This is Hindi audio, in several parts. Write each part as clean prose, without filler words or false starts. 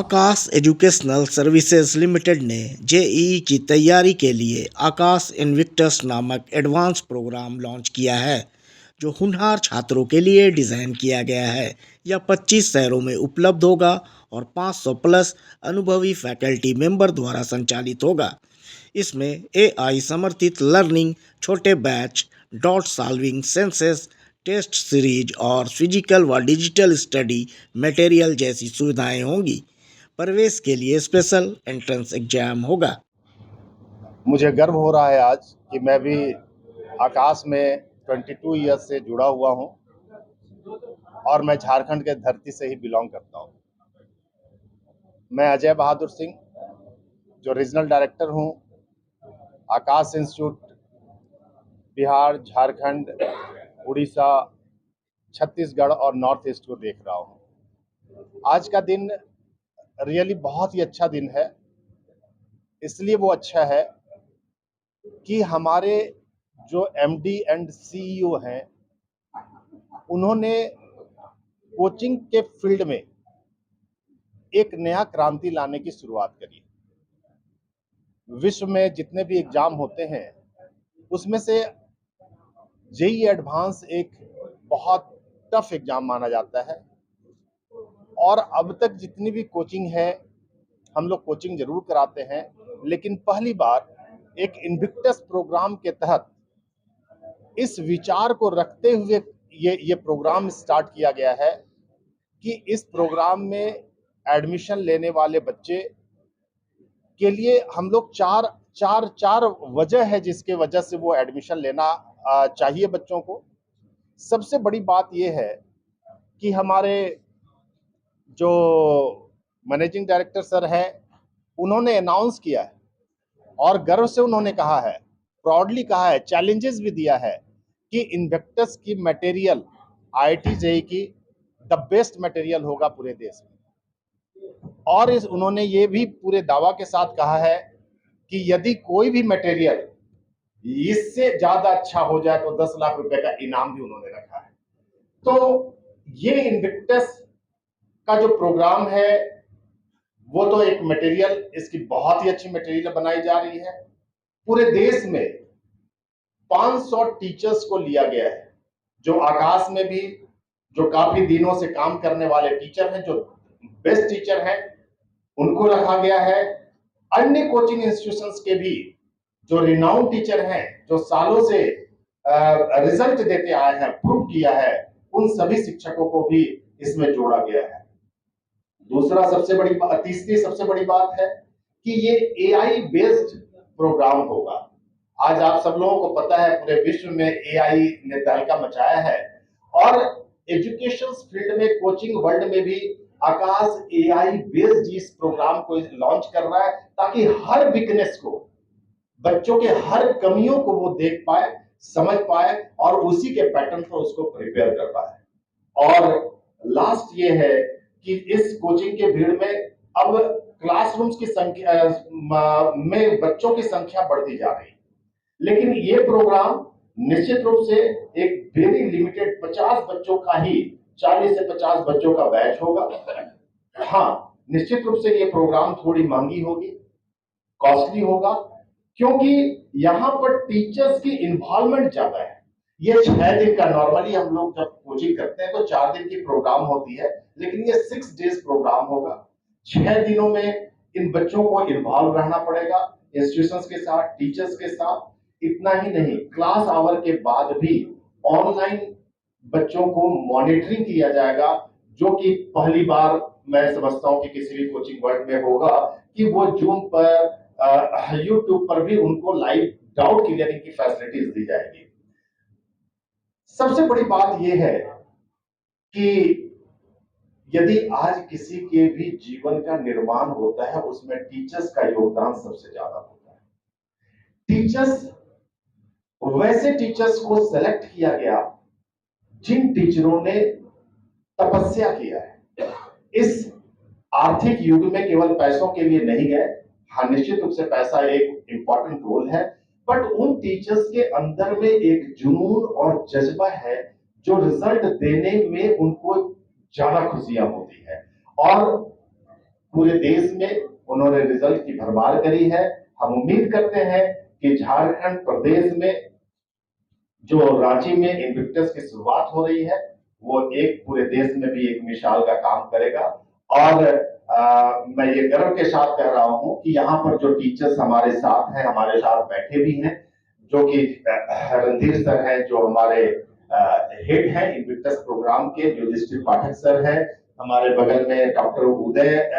आकाश एजुकेशनल सर्विसेज लिमिटेड ने जेईई की तैयारी के लिए आकाश इनविक्टस नामक एडवांस प्रोग्राम लॉन्च किया है, जो होनहार छात्रों के लिए डिज़ाइन किया गया है। यह 25 शहरों में उपलब्ध होगा और 500 प्लस अनुभवी फैकल्टी मेंबर द्वारा संचालित होगा। इसमें एआई समर्थित लर्निंग, छोटे batch, doubt solving sessions, test series और फिजिकल व डिजिटल स्टडी मटेरियल जैसी सुविधाएं होंगी। प्रवेश के लिए स्पेशल एंट्रेंस एग्जाम होगा। मुझे गर्व हो रहा है आज कि मैं भी आकाश में 22 ईयर्स से जुड़ा हुआ हूं और मैं झारखंड के धरती से ही बिलोंग करता हूं। मैं अजय बहादुर सिंह, जो रीजनल डायरेक्टर हूं आकाश इंस्टीट्यूट, बिहार, झारखंड, उड़ीसा, छत्तीसगढ़ और नॉर्थ ईस्ट को देख रहा हूं। आज का दिन रियली बहुत ही अच्छा दिन है। इसलिए वो अच्छा है कि हमारे जो एमडी एंड सीईओ हैं, उन्होंने कोचिंग के फील्ड में एक नया क्रांति लाने की शुरुआत करी। विश्व में जितने भी एग्जाम होते हैं, उसमें से जेईई एडवांस एक बहुत टफ एग्जाम माना जाता है। और अब तक जितनी भी कोचिंग है, हम लोग कोचिंग जरूर कराते हैं, लेकिन पहली बार एक इनविक्टस प्रोग्राम के तहत इस विचार को रखते हुए ये प्रोग्राम स्टार्ट किया गया है कि इस प्रोग्राम में एडमिशन लेने वाले बच्चे के लिए हम लोग चार वजह है जिसके वजह से वो एडमिशन लेना चाहिए बच्चों को। सबसे बड़ी बात ये है कि हमारे जो मैनेजिंग डायरेक्टर सर है, उन्होंने अनाउंस किया है और गर्व से उन्होंने कहा है, प्राउडली कहा है, चैलेंजेस भी दिया है कि इन्वेक्टस की मटेरियल आईआईटी जेईई की द बेस्ट मटेरियल होगा पूरे देश में। और उन्होंने ये भी पूरे दावा के साथ कहा है कि यदि कोई भी मटेरियल इससे ज्यादा अच्छा हो जाए तो 10 लाख रुपए का इनाम भी उन्होंने रखा है। तो ये इन्वेक्टस का जो प्रोग्राम है, वो तो एक मटेरियल, इसकी बहुत ही अच्छी मटेरियल बनाई जा रही है। पूरे देश में 500 टीचर्स को लिया गया है, जो आकाश में भी जो काफी दिनों से काम करने वाले टीचर हैं, जो बेस्ट टीचर हैं, उनको रखा गया है। अन्य कोचिंग इंस्टीट्यूशंस के भी जो रिनाउंड टीचर हैं, जो सालों से रिजल्ट देते आए हैं, प्रूव किया है, उन सभी शिक्षकों को भी इसमें जोड़ा गया है। तीसरी सबसे बड़ी बात है कि ये एआई बेस्ड प्रोग्राम होगा। आज आप सब लोगों को पता है, पूरे विश्व में एआई ने तहलका मचाया है और एजुकेशन फील्ड में, कोचिंग वर्ल्ड में भी आकाश एआई बेस्ड इस प्रोग्राम को लॉन्च कर रहा है, ताकि हर वीकनेस को, बच्चों के हर कमियों को वो देख पाए, समझ पाए और उसी के पैटर्न पर उसको प्रिपेयर कर पाए। और लास्ट ये है कि इस कोचिंग के भीड़ में अब क्लासरूम्स की संख्या में बच्चों की संख्या बढ़ती जा रही है, लेकिन ये प्रोग्राम निश्चित रूप से एक वेरी लिमिटेड 50 बच्चों का ही, 40 से 50 बच्चों का बैच होगा। हाँ, निश्चित रूप से ये प्रोग्राम थोड़ी महंगी होगी, कॉस्टली होगा, क्योंकि यहाँ पर टीचर्स की इन्वॉल्वमेंट ज्यादा है। ये 6 दिन का, नॉर्मली हम लोग जब कोचिंग करते हैं तो 4 दिन की प्रोग्राम होती है, लेकिन ये 6 डेज प्रोग्राम होगा। 6 दिनों में इन बच्चों को इन्वॉल्व रहना पड़ेगा, इंस्टीट्यूशंस के साथ, टीचर्स के साथ। इतना ही नहीं, क्लास आवर के बाद भी ऑनलाइन बच्चों को मॉनिटरिंग किया जाएगा, जो कि पहली बार मैं समझता हूं कि किसी भी कोचिंग वर्ल्ड में होगा, कि वो जूम पर, यूट्यूब पर भी उनको लाइव डाउट क्लियरिंग की फैसिलिटीज दी जाएगी। सबसे बड़ी बात यह है कि यदि आज किसी के भी जीवन का निर्माण होता है, उसमें टीचर्स का योगदान सबसे ज्यादा होता है। टीचर्स, वैसे टीचर्स को सेलेक्ट किया गया जिन टीचरों ने तपस्या किया है। इस आर्थिक युग में केवल पैसों के लिए नहीं गए। हाँ, निश्चित रूप से पैसा एक इंपॉर्टेंट रोल है, बट उन टीचर्स के अंदर में एक जुनून और जज्बा है, जो रिजल्ट देने में उनको ज्यादा खुशियां होती है। और पूरे देश में उन्होंने रिजल्ट की भरमार करी है। हम उम्मीद करते हैं कि झारखंड प्रदेश में जो रांची में इन्विक्टस की शुरुआत हो रही है वो एक पूरे देश में भी एक मिसाल का काम करेगा। और मैं ये गर्व के साथ कह रहा हूं कि यहाँ पर जो टीचर्स हमारे साथ हैं, हमारे साथ बैठे भी हैं, जो कि रणधीर सर हैं, जो हमारे हेड हैं इन्विक्टस प्रोग्राम के, युधिष्ठिर पाठक सर हैं, हमारे बगल में डॉक्टर उदय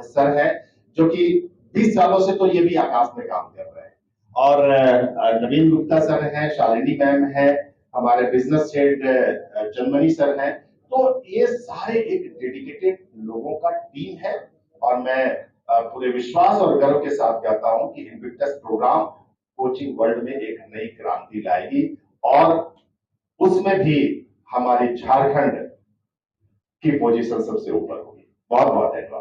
सर हैं, जो कि 20 सालों से तो ये भी आकाश में काम कर रहे हैं, और नवीन गुप्ता सर हैं, शालिनी मैम हैं, हमारे बिजनेस हेड जर्मनी सर हैं। तो ये सारे एक डेडिकेटेड लोगों का टीम है, और मैं पूरे विश्वास और गर्व के साथ कहता हूं कि इन्विक्टस प्रोग्राम कोचिंग वर्ल्ड में एक नई क्रांति लाएगी, और उसमें भी हमारी झारखंड की पोजीशन सबसे ऊपर होगी। बहुत बहुत धन्यवाद।